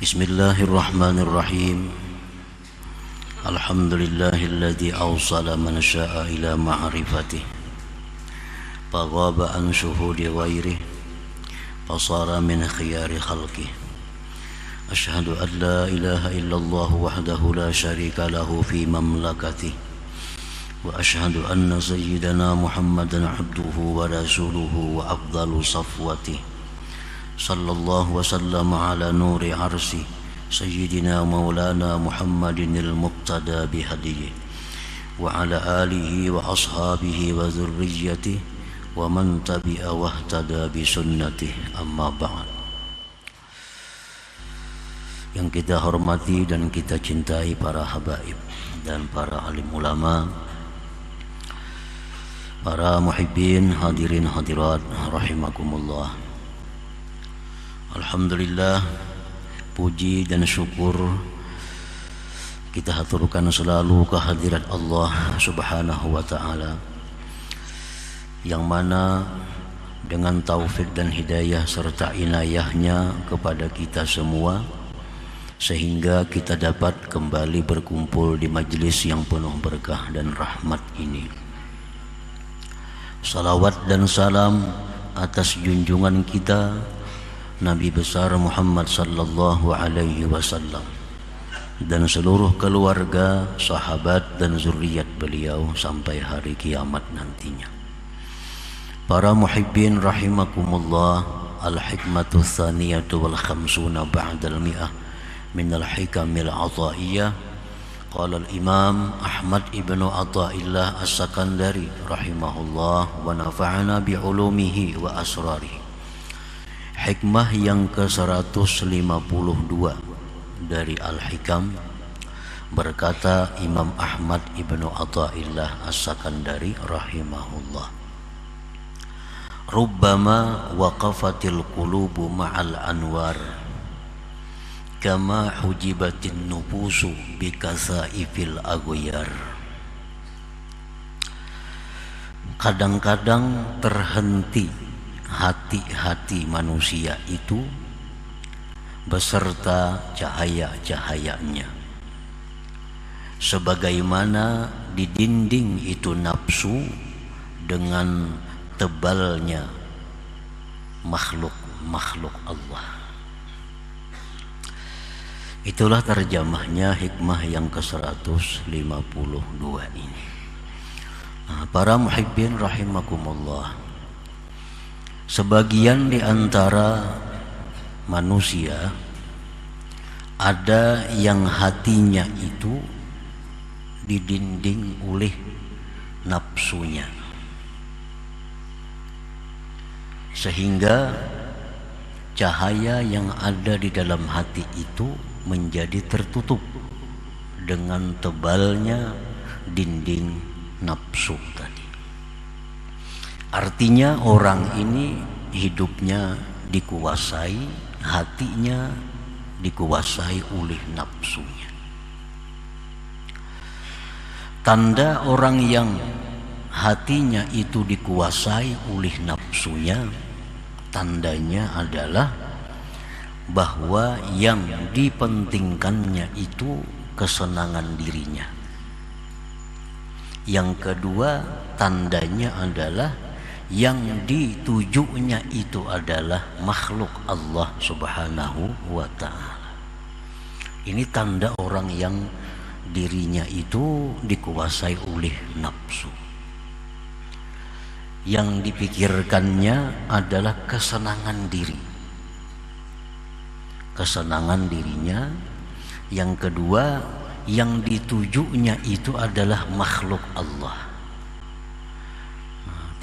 Bismillahirrahmanirrahim. Alhamdulillahilladzi awsala man syaa ila ma'rifatih faghaba an syuhudi ghairih fasara min khiyari khalqih. Asyhadu an la ilaha illallah wahdahu la syarika lahu fi mamlakatih wa asyhadu anna sayyidana Muhammadan abduhu wa rasuluhu wa afdalu safwatih. Sallallahu wasallam ala nuri arsi Sayyidina maulana Muhammadin al-muqtada bihadiyi wa ala alihi wa ashabihi wa zurriyatih wa man tabi'a wahtada bisunnatih, amma ba'd. Yang kita hormati dan kita cintai para habaib dan para alim ulama, para muhibbin, hadirin hadirat rahimakumullah. Alhamdulillah, puji dan syukur kita haturkan selalu kehadirat Allah Subhanahu wa ta'ala, yang mana dengan taufik dan hidayah serta inayahnya kepada kita semua, sehingga kita dapat kembali berkumpul di majlis yang penuh berkah dan rahmat ini. Salawat dan salam atas junjungan kita Nabi besar Muhammad sallallahu alaihi wasallam dan seluruh keluarga, sahabat dan zuriat beliau sampai hari kiamat nantinya. Para muhibbin rahimakumullah, al-hikmatu tsaniyatu wal khamsuna ba'dal mi'ah min al-hikamil ataiyah. Qala al-imam Ahmad ibnu Athaillah as-Sakandari rahimahullah wa nafa'ana bi'ulumihi wa asrarihi. Hikmah yang ke-152 dari Al-Hikam, berkata Imam Ahmad ibnu Athaillah as-Sakandari rahimahullah, rubbama waqafatil qulubu ma'al anwar kama hujibatin nufusu bikasaifil aghyar. Kadang-kadang terhenti hati-hati manusia itu beserta cahaya-cahayanya, sebagaimana didinding itu nafsu dengan tebalnya makhluk Allah. Itulah terjemahnya hikmah yang ke-152 ini. Para muhibbin rahimakumullah, sebagian di antara manusia ada yang hatinya itu didinding oleh nafsunya, sehingga cahaya yang ada di dalam hati itu menjadi tertutup dengan tebalnya dinding nafsu tadi. Artinya orang ini hidupnya dikuasai, hatinya dikuasai oleh nafsunya. Tanda orang yang hatinya itu dikuasai oleh nafsunya, tandanya adalah bahwa yang dipentingkannya itu kesenangan dirinya. Yang kedua, tandanya adalah yang ditujunya itu adalah makhluk Allah Subhanahu wa ta'ala. Ini tanda orang yang dirinya itu dikuasai oleh nafsu. Yang dipikirkannya adalah kesenangan diri, kesenangan dirinya. Yang kedua, yang ditujunya itu adalah makhluk Allah.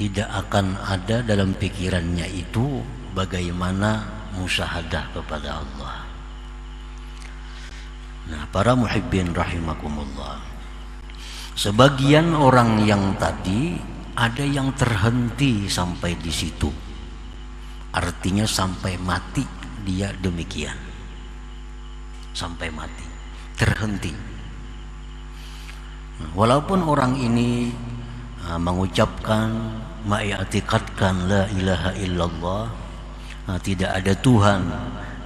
Tidak akan ada dalam pikirannya itu bagaimana musyahadah kepada Allah. Para muhibbin rahimakumullah, sebagian orang yang tadi ada yang terhenti sampai di situ, artinya sampai mati dia demikian, sampai mati terhenti. Walaupun orang ini mengucapkan, mengi'tikadkan la ilaha illallah, tidak ada Tuhan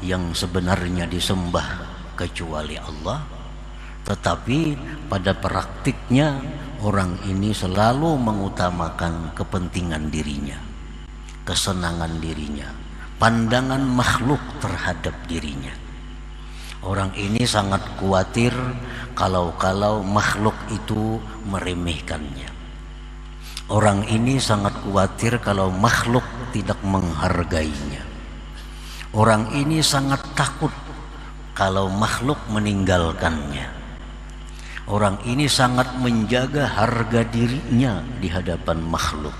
yang sebenarnya disembah kecuali Allah, tetapi pada praktiknya orang ini selalu mengutamakan kepentingan dirinya, kesenangan dirinya, pandangan makhluk terhadap dirinya. Orang ini sangat khawatir kalau makhluk itu meremehkannya. Orang ini sangat khawatir kalau makhluk tidak menghargainya. Orang ini sangat takut kalau makhluk meninggalkannya. Orang ini sangat menjaga harga dirinya di hadapan makhluk.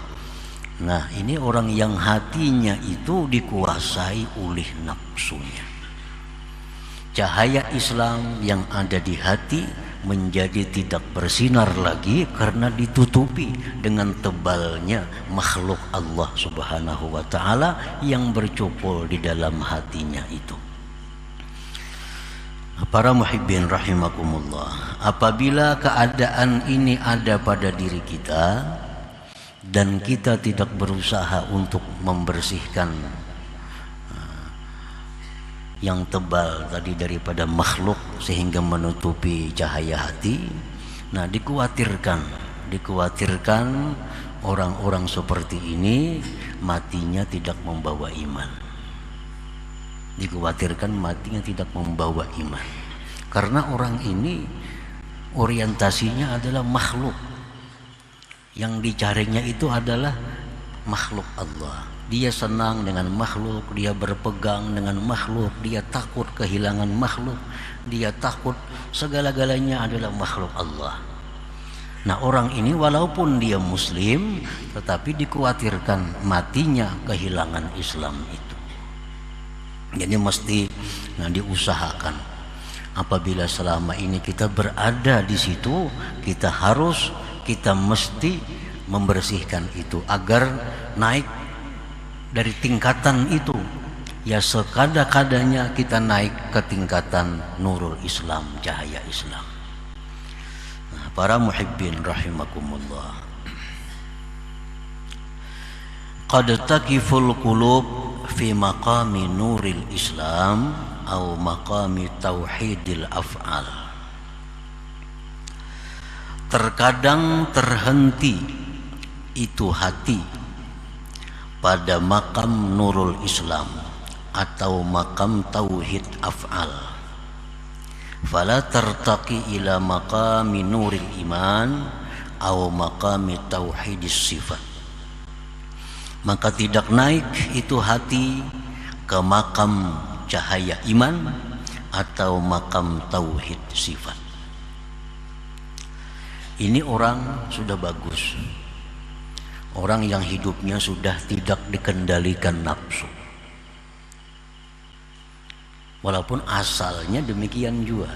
Nah, ini orang yang hatinya itu dikuasai oleh nafsunya. Cahaya Islam yang ada di hati menjadi tidak bersinar lagi karena ditutupi dengan tebalnya makhluk Allah Subhanahu wa ta'ala yang bercokol di dalam hatinya itu. Para muhibbin rahimakumullah, apabila keadaan ini ada pada diri kita dan kita tidak berusaha untuk membersihkan yang tebal tadi daripada makhluk sehingga menutupi cahaya hati, nah dikhawatirkan orang-orang seperti ini matinya tidak membawa iman. Dikhawatirkan matinya tidak membawa iman, karena orang ini orientasinya adalah makhluk. Yang dicarinya itu adalah makhluk Allah. Dia senang dengan makhluk, dia berpegang dengan makhluk, dia takut kehilangan makhluk, dia takut segala-galanya adalah makhluk Allah. Nah, orang ini walaupun dia muslim tetapi dikhawatirkan matinya kehilangan Islam itu. Jadi mesti diusahakan. Apabila selama ini kita berada di situ, kita mesti membersihkan itu agar naik dari tingkatan itu. Ya sekada-kadanya kita naik ke tingkatan nurul Islam, cahaya Islam. Nah, para muhibbin rahimakumullah, qad takiful qulub fi maqami nuril Islam atau maqami tauhidil af'al. Terkadang terhenti itu hati pada makam nurul Islam atau makam tauhid af'al. Fala tartaqi ila maqami nuril iman atau maqami tauhidis sifat. Maka tidak naik itu hati ke makam cahaya iman atau makam tauhid sifat. Ini orang sudah bagus, orang yang hidupnya sudah tidak dikendalikan nafsu. Walaupun asalnya demikian juga,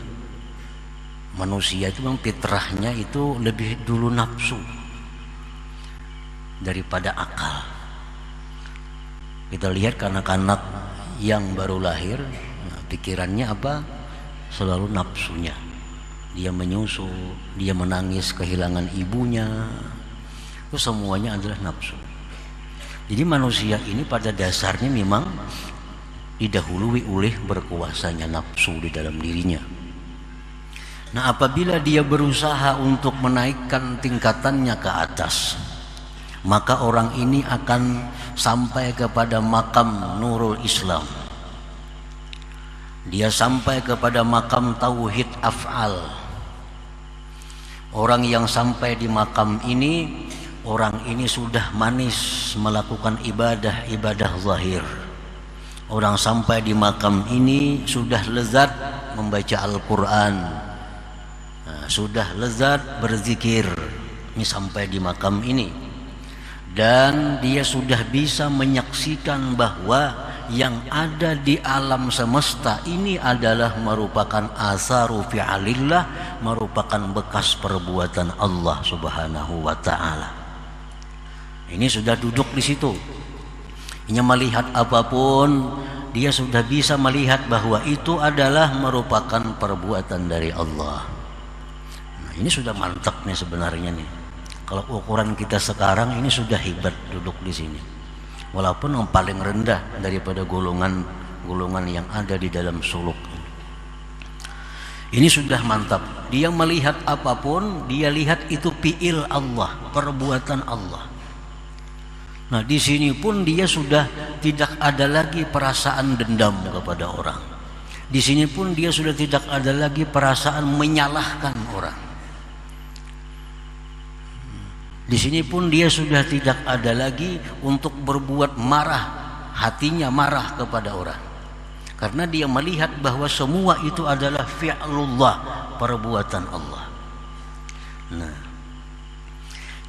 manusia itu memang fitrahnya itu lebih dulu nafsu daripada akal. Kita lihat anak-anak yang baru lahir, pikirannya apa? Selalu nafsunya. Dia menyusu, dia menangis kehilangan ibunya, itu semuanya adalah nafsu. Jadi manusia ini pada dasarnya memang didahului oleh berkuasanya nafsu di dalam dirinya. Nah, apabila dia berusaha untuk menaikkan tingkatannya ke atas, maka orang ini akan sampai kepada makam nurul Islam. Dia sampai kepada makam tauhid af'al. Orang yang sampai di makam ini, orang ini sudah manis melakukan ibadah zahir. Orang sampai di makam ini sudah lezat membaca Al-Quran, sudah lezat berzikir. Ini sampai di makam ini, dan dia sudah bisa menyaksikan bahwa yang ada di alam semesta ini adalah merupakan asaru fi'alillah, merupakan bekas perbuatan Allah Subhanahu wa ta'ala. Ini sudah duduk di situ. Ini melihat apapun, dia sudah bisa melihat bahwa itu adalah merupakan perbuatan dari Allah. Nah, ini sudah mantap nih sebenarnya nih. Kalau ukuran kita sekarang ini sudah hebat duduk di sini. Walaupun yang paling rendah daripada golongan golongan yang ada di dalam suluk. Ini sudah mantap. Dia melihat apapun, dia lihat itu fi'il Allah, perbuatan Allah. Nah, di sini pun dia sudah tidak ada lagi perasaan dendam kepada orang. Di sini pun dia sudah tidak ada lagi perasaan menyalahkan orang. Di sini pun dia sudah tidak ada lagi untuk berbuat marah, hatinya marah kepada orang. Karena dia melihat bahwa semua itu adalah fi'lullah, perbuatan Allah. Nah,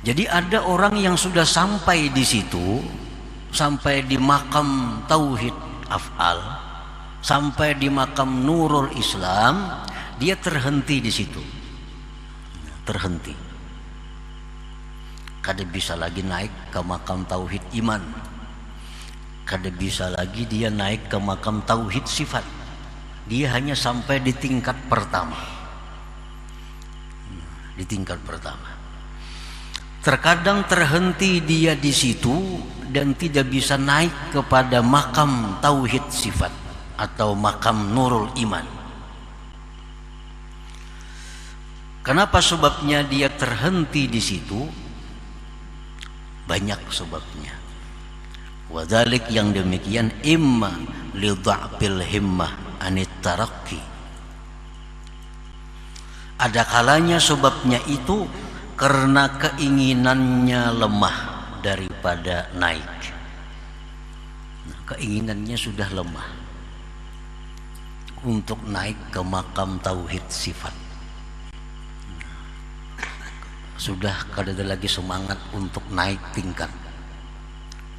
jadi ada orang yang sudah sampai di situ, sampai di makam tauhid af'al, sampai di makam nurul Islam, dia terhenti di situ. Terhenti. Kada bisa lagi naik ke makam tauhid iman. Kada bisa lagi dia naik ke makam tauhid sifat. Dia hanya sampai di tingkat pertama. Di tingkat pertama. Terkadang terhenti dia di situ dan tidak bisa naik kepada makam tauhid sifat atau makam nurul iman. Kenapa sebabnya dia terhenti di situ? Banyak sebabnya. Wadhalik yang demikian imma li dha'fil himmah anit tarakki. Ada kalanya sebabnya itu karena keinginannya lemah daripada naik. Nah, keinginannya sudah lemah untuk naik ke makam tauhid sifat. Sudah kada ada lagi semangat untuk naik tingkat.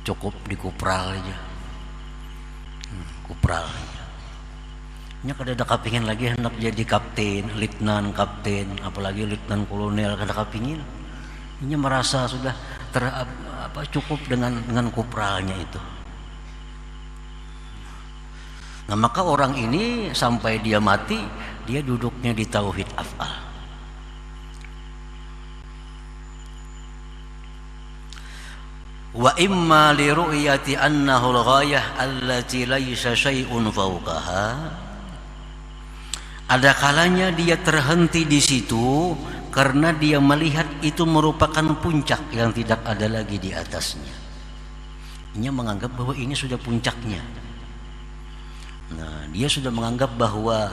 Cukup di kupral aja. Kupral aja. Nya kada ada kapingin lagi hendak jadi kapten, letnan, kapten, apalagi letnan kolonel, kada kapingin. Nya merasa sudah cukup dengan kupralnya itu. Nah, maka orang ini sampai dia mati, dia duduknya di tauhid af'al. Wa imma li ru'yati annahu al-ghayah allati laysa syai'un fawqaha. Ada kalanya dia terhenti di situ karena dia melihat itu merupakan puncak yang tidak ada lagi di atasnya. Dia menganggap bahwa ini sudah puncaknya. Nah, dia sudah menganggap bahwa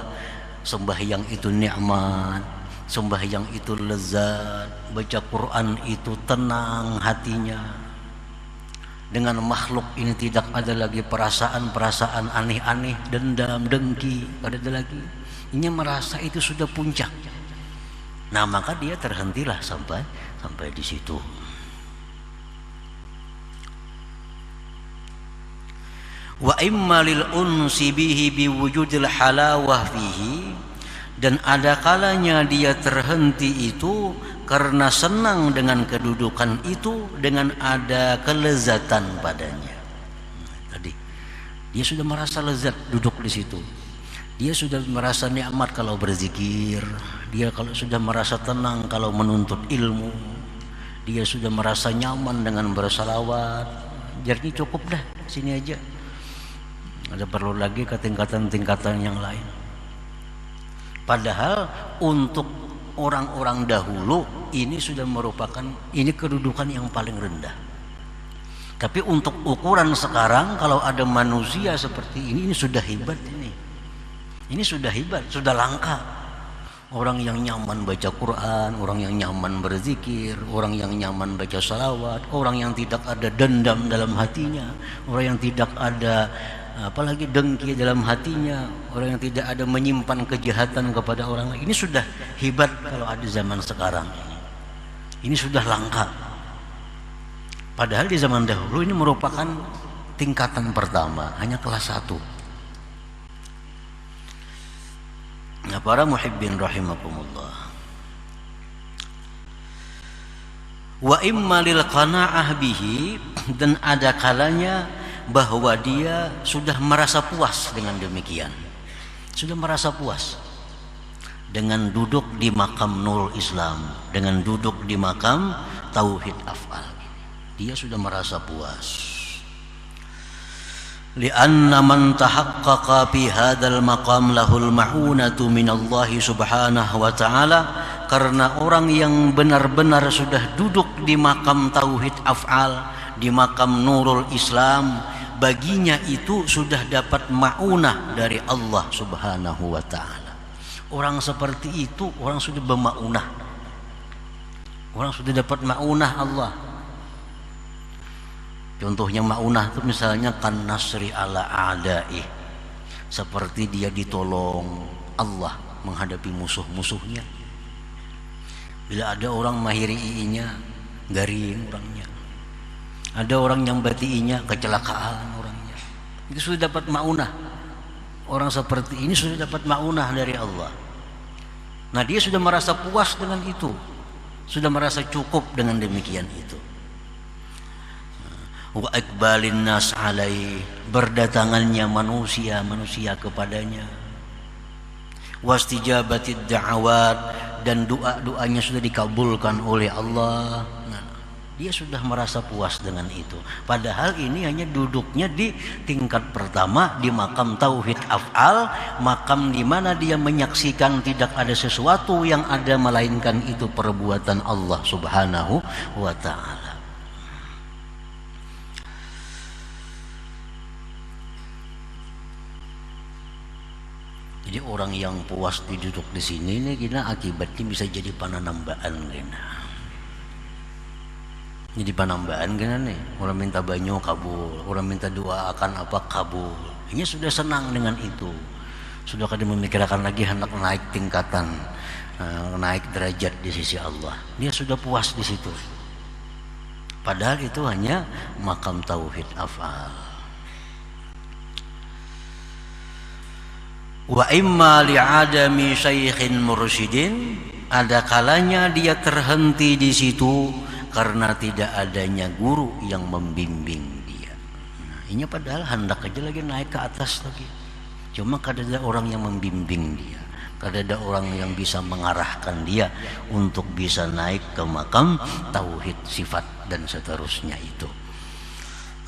sembahyang itu nikmat, sembahyang itu lezat, baca Quran itu tenang hatinya. Dengan makhluk ini tidak ada lagi perasaan-perasaan aneh-aneh, dendam, dengki, tidak ada lagi. Ini merasa itu sudah puncak. Nah, maka dia terhentilah sampai di situ. Wa imma lil unsi bihi biwujudil halawah fihi, dan ada kalanya dia terhenti itu karena senang dengan kedudukan itu, dengan ada kelezatan padanya. Tadi dia sudah merasa lezat duduk di situ. Dia sudah merasa nikmat kalau berzikir. Dia kalau sudah merasa tenang kalau menuntut ilmu. Dia sudah merasa nyaman dengan bersalawat. Jadi cukup dah sini aja. Ada perlu lagi ke tingkatan-tingkatan yang lain. Padahal untuk orang-orang dahulu ini sudah merupakan ini kedudukan yang paling rendah. Tapi untuk ukuran sekarang, kalau ada manusia seperti ini sudah hebat ini. Ini sudah hebat, sudah langka. Orang yang nyaman baca Quran, orang yang nyaman berzikir, orang yang nyaman baca salawat, orang yang tidak ada dendam dalam hatinya, orang yang tidak ada apalagi dengki dalam hatinya, orang yang tidak ada menyimpan kejahatan kepada orang lain. Ini sudah hebat kalau ada zaman sekarang. Ini sudah langka. Padahal di zaman dahulu ini merupakan tingkatan pertama, hanya kelas 1. Nah, para muhibbin rahimakumullah. Wa imma lil qana'ah bihi, dan ada kalanya bahwa dia sudah merasa puas dengan demikian. Sudah merasa puas dengan duduk di makam nurul Islam, dengan duduk di makam tauhid af'al. Dia sudah merasa puas. Lianna man tahaqqaqa fi hadzal maqam lahul ma'unatu minallahi subhanahu wa ta'ala, karena orang yang benar-benar sudah duduk di makam tauhid af'al, di makam nurul Islam, baginya itu sudah dapat ma'unah dari Allah subhanahu wa ta'ala. Orang seperti itu orang sudah berma'unah, orang sudah dapat ma'unah Allah. Contohnya ma'unah itu misalnya kan nasri ala a'da'i, seperti dia ditolong Allah menghadapi musuh-musuhnya. Bila ada orang mahiri i-nya, garing orangnya. Ada orang yang bati-nya, kecelakaan orangnya. Itu sudah dapat ma'unah. Orang seperti ini sudah dapat ma'unah dari Allah. Nah, dia sudah merasa puas dengan itu, sudah merasa cukup dengan demikian itu. Wa iqbalin nas alai, berdatangannya manusia kepadanya. Wastijabatid da'awat, dan doa-doanya sudah dikabulkan oleh Allah. Nah, dia sudah merasa puas dengan itu. Padahal ini hanya duduknya di tingkat pertama, di makam tauhid af'al, makam di mana dia menyaksikan tidak ada sesuatu yang ada melainkan itu perbuatan Allah subhanahu wa ta'ala. Jadi orang yang puas duduk di sini nih, kena akibatnya bisa jadi pananambaan kena. Jadi panambaan kena nih. Orang minta banyu kabul, orang minta doa akan apa kabul. Ini sudah senang dengan itu. Sudah kada memikirkan lagi hendak naik tingkatan, naik derajat di sisi Allah. Dia sudah puas di situ. Padahal itu hanya makam tauhid af'al. Wa imma li'adami syaikhin mursyidin, ada kalanya dia terhenti di situ karena tidak adanya guru yang membimbing dia. Nah, ini padahal hendak aja lagi naik ke atas lagi. Cuma kada ada orang yang membimbing dia, kada ada orang yang bisa mengarahkan dia untuk bisa naik ke makam tauhid sifat dan seterusnya itu.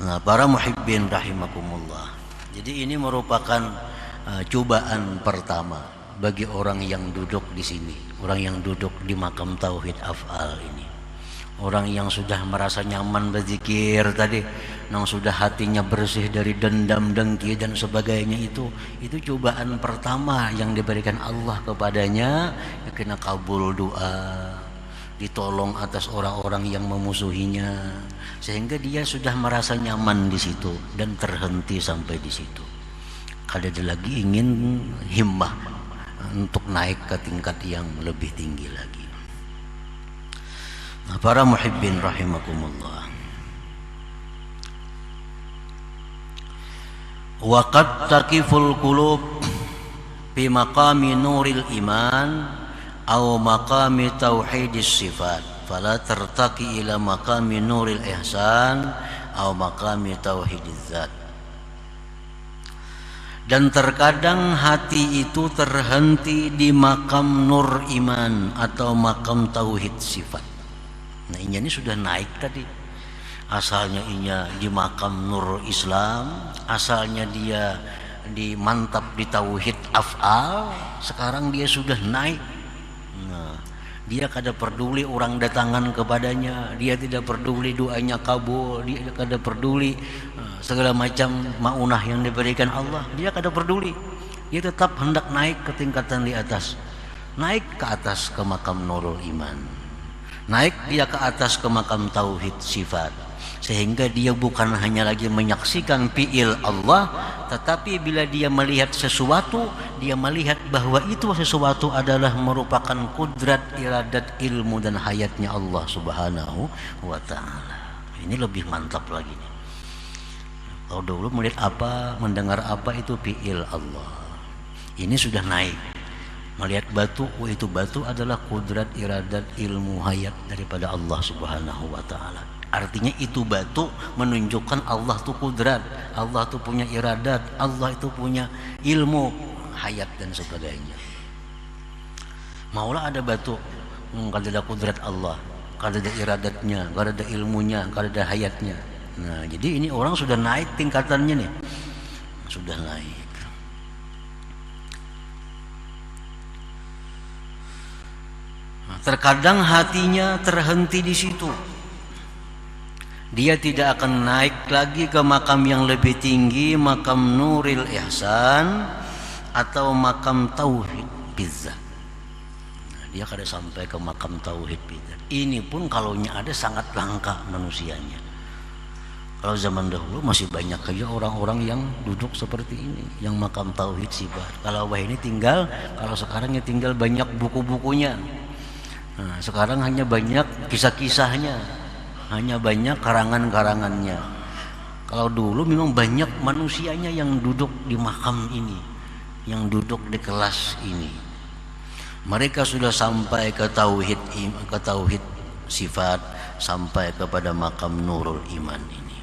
Nah, para muhibbin rahimakumullah. Jadi ini merupakan cobaan pertama bagi orang yang duduk di sini, orang yang duduk di makam tauhid af'al ini. Orang yang sudah merasa nyaman berzikir tadi, yang sudah hatinya bersih dari dendam, dengki dan sebagainya, itu cobaan pertama yang diberikan Allah kepadanya. Ya, kena kabul doa, ditolong atas orang-orang yang memusuhinya, sehingga dia sudah merasa nyaman di situ dan terhenti sampai di situ. Kada ada lagi ingin himmah untuk naik ke tingkat yang lebih tinggi lagi. Nah, para muhibbin rahimakumullah, wa qad taqiful qulub fi maqami nuril iman aw maqami tauhidis sifat, fala tartaqi ila maqami nuril ihsan aw maqami tauhidiz zat. Dan terkadang hati itu terhenti di makam nur iman atau makam tauhid sifat. Nah, ini sudah naik tadi. Asalnya inya di makam nur Islam, asalnya dia di mantap di tauhid af'al, sekarang dia sudah naik. Nah, dia kada peduli orang datangan kepadanya, dia tidak peduli doanya kabul, dia kada peduli segala macam maunah yang diberikan Allah, dia kada peduli. Dia tetap hendak naik ke tingkatan di atas, naik ke atas ke makam nurul iman, naik dia ke atas ke makam tauhid sifat, sehingga dia bukan hanya lagi menyaksikan fi'il Allah, tetapi bila dia melihat sesuatu, dia melihat bahwa itu sesuatu adalah merupakan kudrat, iradat, ilmu dan hayatnya Allah subhanahu wa ta'ala. Ini lebih mantap lagi. Kalau dulu melihat apa, mendengar apa, itu fi'il Allah. Ini sudah naik. Melihat batu, itu batu adalah kudrat, iradat, ilmu, hayat daripada Allah subhanahu wa ta'ala. Artinya itu batu menunjukkan Allah itu kudrat, Allah itu punya iradat, Allah itu punya ilmu, hayat dan sebagainya. Maulah ada batu, kada ada kudrat Allah, kada ada iradatnya, kada ada ilmunya, kada ada hayatnya. Nah, jadi ini orang sudah naik tingkatannya nih. sudah naik. Terkadang hatinya terhenti di situ. Dia tidak akan naik lagi ke makam yang lebih tinggi, makam Nuril Ihsan atau makam Tauhid Bizzat. Dia kada sampai ke makam Tauhid Bizzat. Ini pun kalaunya ada sangat langka manusianya. Kalau zaman dahulu masih banyak aja orang-orang yang duduk seperti ini, yang makam Tauhid Sifat. Kalau ini tinggal, kalau sekarang ya tinggal banyak buku-bukunya. Nah, sekarang hanya banyak kisah-kisahnya, hanya banyak karangan-karangannya. Kalau dulu memang banyak manusianya yang duduk di makam ini, yang duduk di kelas ini. Mereka sudah sampai ke tauhid sifat, sampai kepada makam Nurul Iman ini.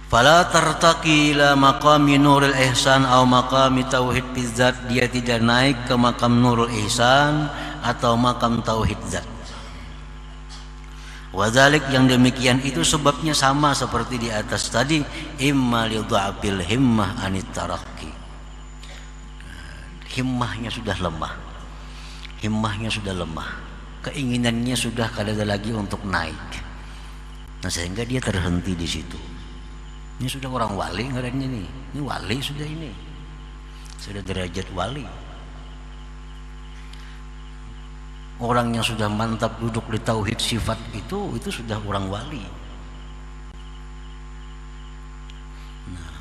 Fala tartaqi ila maqami Nurul Ihsan atau maqami Tauhid Bizzat. Dia tidak naik ke makam Nurul Ihsan atau makam Tauhid Zat. Wadzalik, yang demikian itu sebabnya sama seperti di atas tadi, imma li dha'fil himmah anit tarakki. Himmahnya sudah lemah. Himmahnya sudah lemah. Keinginannya sudah kada ada lagi untuk naik. Nah, sehingga dia terhenti di situ. Ini sudah orang wali ngarannya nih. Ini wali sudah ini. Sudah derajat wali. Orang yang sudah mantap duduk di tauhid sifat itu sudah orang wali. Nah,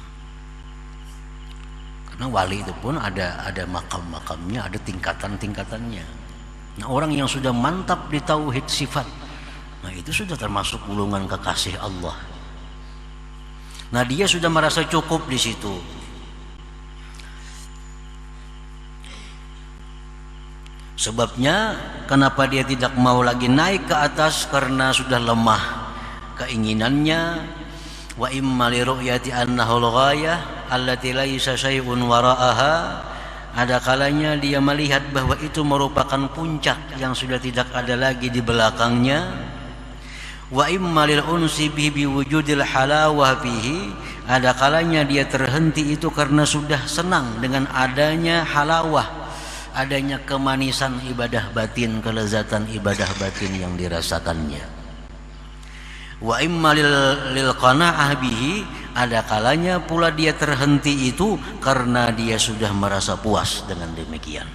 karena wali itu pun ada makam-makamnya, ada tingkatan-tingkatannya. Nah, orang yang sudah mantap di tauhid sifat, nah itu sudah termasuk golongan kekasih Allah. Nah, dia sudah merasa cukup di situ. Sebabnya kenapa dia tidak mau lagi naik ke atas, karena sudah lemah keinginannya. Wa imma li ru'yati annahu al-ghayah allati laisa syai'un wara'aha. Ada kalanya dia melihat bahwa itu merupakan puncak yang sudah tidak ada lagi di belakangnya. Wa imma lil unsi bi wujudil halawah fihi. Ada kalanya dia terhenti itu karena sudah senang dengan adanya halawah, adanya kemanisan ibadah batin, kelezatan ibadah batin yang dirasakannya. Wa imma lil qana'ah bihi. Ada kalanya pula dia terhenti itu karena dia sudah merasa puas dengan demikian.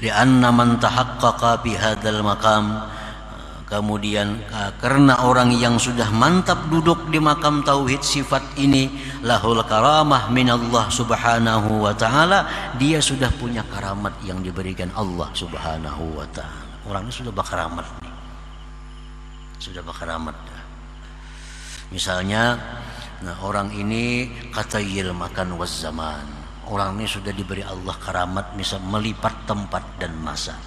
Li'anna man tahaqqaqa bi hadzal maqam. Kemudian karena orang yang sudah mantap duduk di makam tauhid sifat ini, lahul karamah minallah subhanahu wa ta'ala. Dia sudah punya karamat yang diberikan Allah subhanahu wa ta'ala. Orangnya sudah berkaramat nih. Sudah berkaramat. Misalnya, nah orang ini katayil makan waz zaman. Orang ini sudah diberi Allah karamat, misal melipat tempat dan masa.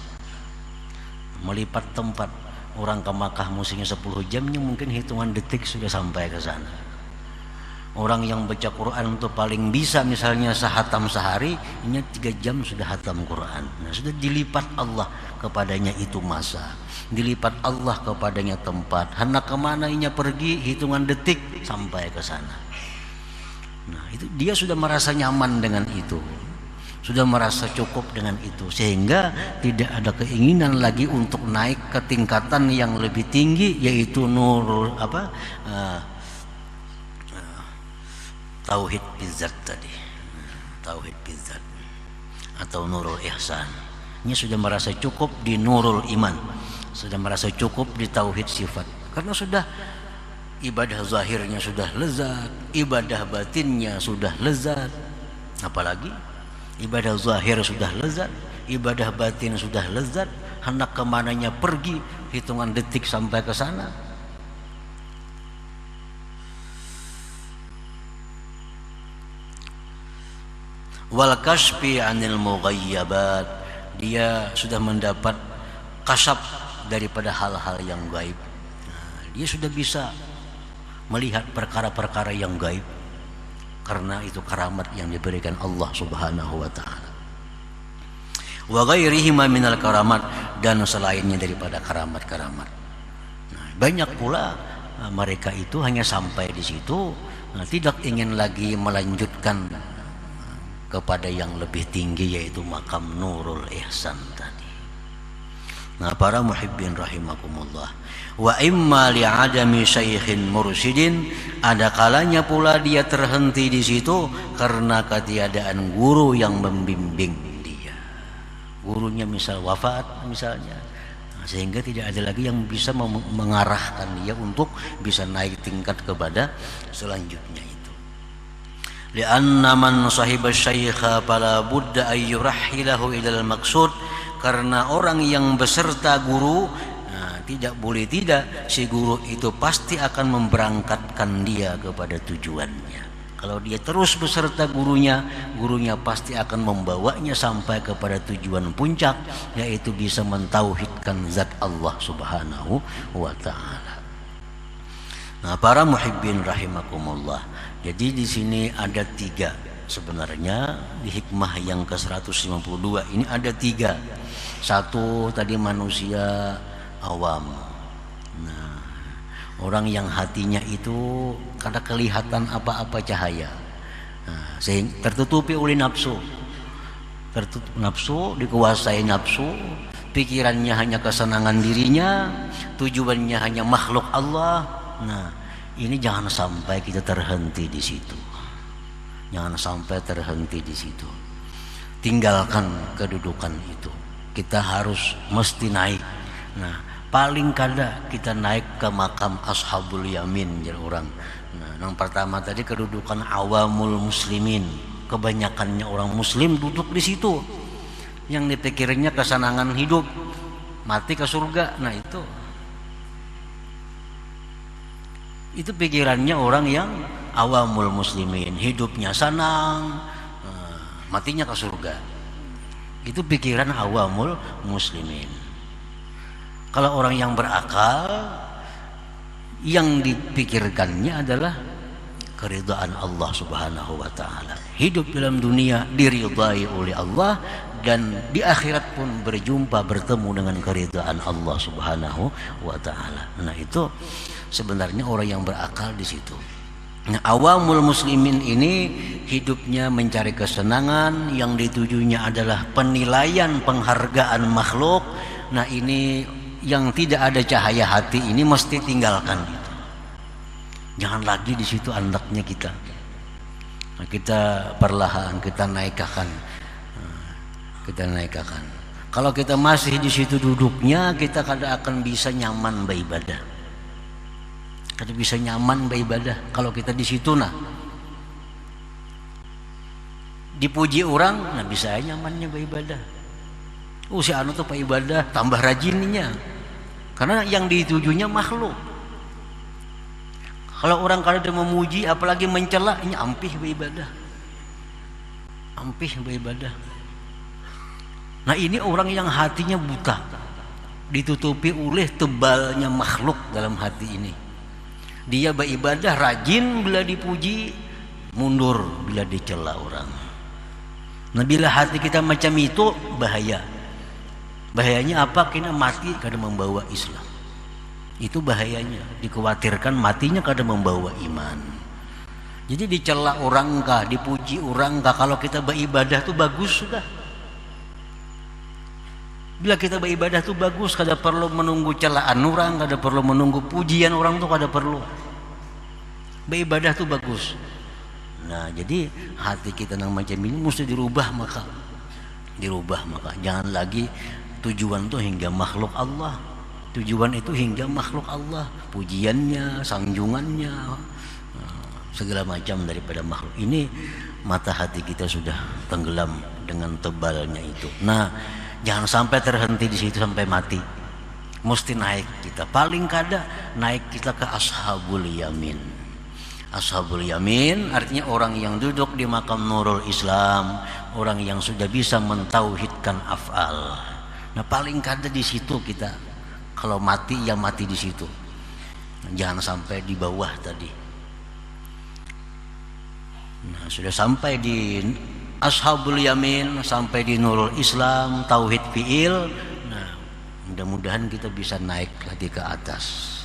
Melipat tempat. Orang ke Makkah musimnya 10 jamnya, mungkin hitungan detik sudah sampai ke sana. Orang yang baca Quran itu paling bisa misalnya sehatam sehari, ini 3 jam sudah hatam Quran. Nah, sudah dilipat Allah kepadanya itu masa, dilipat Allah kepadanya tempat. Hendak kemana inya pergi, hitungan detik sampai ke sana. Nah, itu dia sudah merasa nyaman dengan itu, sudah merasa cukup dengan itu, sehingga tidak ada keinginan lagi untuk naik ke tingkatan yang lebih tinggi, yaitu nurul tauhid bizzat tadi, tauhid bizzat atau nurul ihsan. Ini sudah merasa cukup di nurul iman, sudah merasa cukup di tauhid sifat, karena sudah ibadah zahirnya sudah lezat, ibadah batinnya sudah lezat. Apalagi ibadah zahir sudah lezat, ibadah batin sudah lezat, hendak kemananya pergi, hitungan detik sampai ke sana. Wal kasfi anil mughayyabat. Dia sudah mendapat kasab daripada hal-hal yang gaib. Nah, dia sudah bisa melihat perkara-perkara yang gaib, karena itu karamat yang diberikan Allah subhanahu wa ta'ala. Wa ghairihima minal karamat, dan selainnya daripada karamat-karamat. Nah, banyak pula mereka itu hanya sampai di situ tidak ingin lagi melanjutkan kepada yang lebih tinggi, yaitu makam Nurul Ihsan tadi. Nah, para muhibbin rahimakumullah, wa imma li'adami syaikhin mursyidin, ada kalanya pula dia terhenti di situ karena ketiadaan guru yang membimbing dia. Gurunya misal wafat misalnya, sehingga tidak ada lagi yang bisa mengarahkan dia untuk bisa naik tingkat kepada selanjutnya itu. Lianna man sahiba syaikha fala budda ay yurahhilahu ila al-maqsud, karena orang yang beserta guru, tidak boleh tidak si guru itu pasti akan memberangkatkan dia kepada tujuannya. Kalau dia terus beserta gurunya, gurunya pasti akan membawanya sampai kepada tujuan puncak, yaitu bisa mentauhidkan zat Allah Subhanahu wa ta'ala. Nah, para muhibbin rahimakumullah, jadi di sini ada 3 sebenarnya di hikmah yang ke-152 ini ada 3. Satu tadi manusia awam. Nah, orang yang hatinya itu kada kelihatan apa-apa cahaya, sehingga tertutupi oleh nafsu. Tertutup nafsu, dikuasai nafsu, pikirannya hanya kesenangan dirinya, tujuannya hanya makhluk Allah. Nah, ini jangan sampai kita terhenti di situ. Jangan sampai terhenti di situ. Tinggalkan kedudukan itu. Kita harus mesti naik. Nah, paling kada kita naik ke makam ashabul yamin jadi orang. Nah, yang pertama tadi kedudukan awamul muslimin. Kebanyakannya orang muslim duduk di situ. Yang dipikirnya kesenangan hidup, mati ke surga. Nah, itu pikirannya orang yang awamul muslimin, hidupnya senang, matinya ke surga. Itu pikiran awamul muslimin. Kalau orang yang berakal, yang dipikirkannya adalah keridhaan Allah Subhanahu wa ta'ala. Hidup dalam dunia diridai oleh Allah, dan di akhirat pun bertemu dengan keridhaan Allah Subhanahu wa ta'ala. Nah, itu sebenarnya orang yang berakal di situ. Nah, awamul muslimin ini hidupnya mencari kesenangan, yang ditujunya adalah penilaian penghargaan makhluk. Nah, ini yang tidak ada cahaya hati ini mesti tinggalkan itu. Jangan lagi di situ andaknya kita. Nah, kita perlahan kita naikkan. Kalau kita masih di situ duduknya, kita kada akan bisa nyaman beribadah. Kada bisa nyaman beribadah kalau kita di situ. Nah, dipuji orang, nah bisa nyamannya beribadah. Si anu tuh pak ibadah tambah rajinnya, karena yang ditujunya makhluk. Kalau orang kada memuji apalagi mencela, ini ampih beribadah. Nah, ini orang yang hatinya buta, ditutupi oleh tebalnya makhluk dalam hati ini. Dia beribadah rajin bila dipuji, mundur bila dicela orang. Nah, bila hati kita macam itu, bahayanya apa? Kena mati kada membawa Islam. Itu bahayanya, dikhawatirkan matinya kada membawa iman. Jadi dicela orang kah, dipuji orang kah, kalau kita beribadah tuh bagus sudah. Bila kita beribadah tuh bagus, kada perlu menunggu celaan orang, kada perlu menunggu pujian orang tuh kada perlu. Beribadah tuh bagus. Nah, jadi hati kita yang macam ini mesti dirubah maka. Jangan lagi tujuan tuh hingga makhluk Allah. Tujuan itu hingga makhluk Allah, pujiannya, sanjungannya, segala macam daripada makhluk. Ini mata hati kita sudah tenggelam dengan tebalnya itu. Nah, jangan sampai terhenti di situ sampai mati. Mesti naik kita. Paling kada naik kita ke ashabul yamin. Ashabul yamin artinya orang yang duduk di makam Nurul Islam, orang yang sudah bisa mentauhidkan af'al. Nah, paling kada di situ kita. Kalau mati ya mati di situ. Jangan sampai di bawah tadi. Nah, sudah sampai di Ashabul Yamin, sampai di Nurul Islam, Tauhid Fi'il. Nah, mudah-mudahan kita bisa naik lagi ke atas.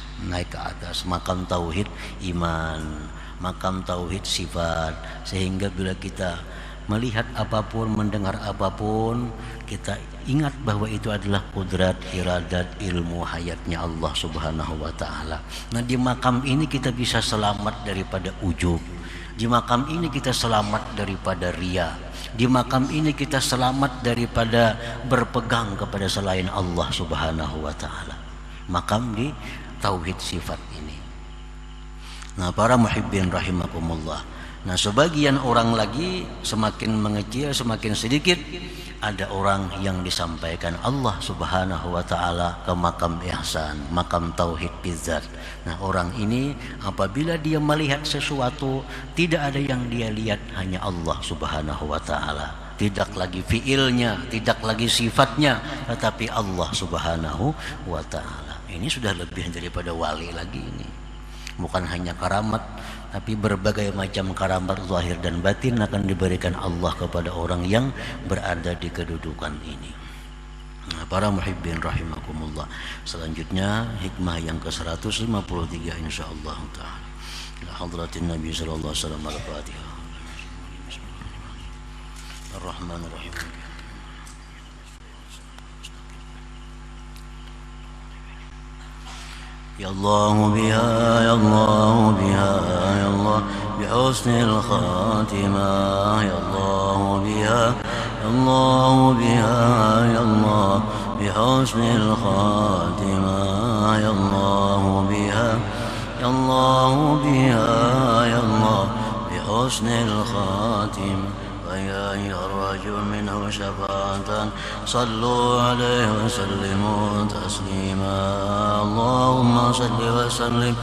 Makam Tauhid Iman, makam tauhid sifat, sehingga bila kita melihat apapun, mendengar apapun, kita ingat bahwa itu adalah kudrat, iradat, ilmu hayatnya Allah Subhanahu wa ta'ala. Nah, di makam ini kita bisa selamat daripada ujub, di makam ini kita selamat daripada riya, di makam ini kita selamat daripada berpegang kepada selain Allah Subhanahu wa ta'ala. Makam di tauhid sifat ini. Nah, para muhibbin rahimakumullah, nah sebagian orang lagi semakin mengecil, semakin sedikit, ada orang yang disampaikan Allah Subhanahu wa ta'ala ke makam ihsan, makam tauhid bidzat. Nah, orang ini apabila dia melihat sesuatu, tidak ada yang dia lihat, hanya Allah Subhanahu wa ta'ala. Tidak lagi fiilnya, tidak lagi sifatnya, tetapi Allah Subhanahu wa ta'ala. Ini sudah lebih daripada wali lagi ini. Bukan hanya karamat, tapi berbagai macam karamat zahir dan batin akan diberikan Allah kepada orang yang berada di kedudukan ini. Nah, para muhibbin rahimakumullah, selanjutnya hikmah yang ke-153 insyaallah taala. Ila hadratin Nabi sallallahu alaihi wasallam, al-Fatihah. Ar-Rahmanir-Rahim. يا الله بها يا الله بها يا الله بحسن الخاتمة يا الله بها يا الله بها يا الله بحسن الخاتمة يا الله بها يا الله بها يا الله بحسن الخاتمة ويا أيها الرجل منه شفاعة صلوا عليه وسلموا تسليما اللهم صل وسلم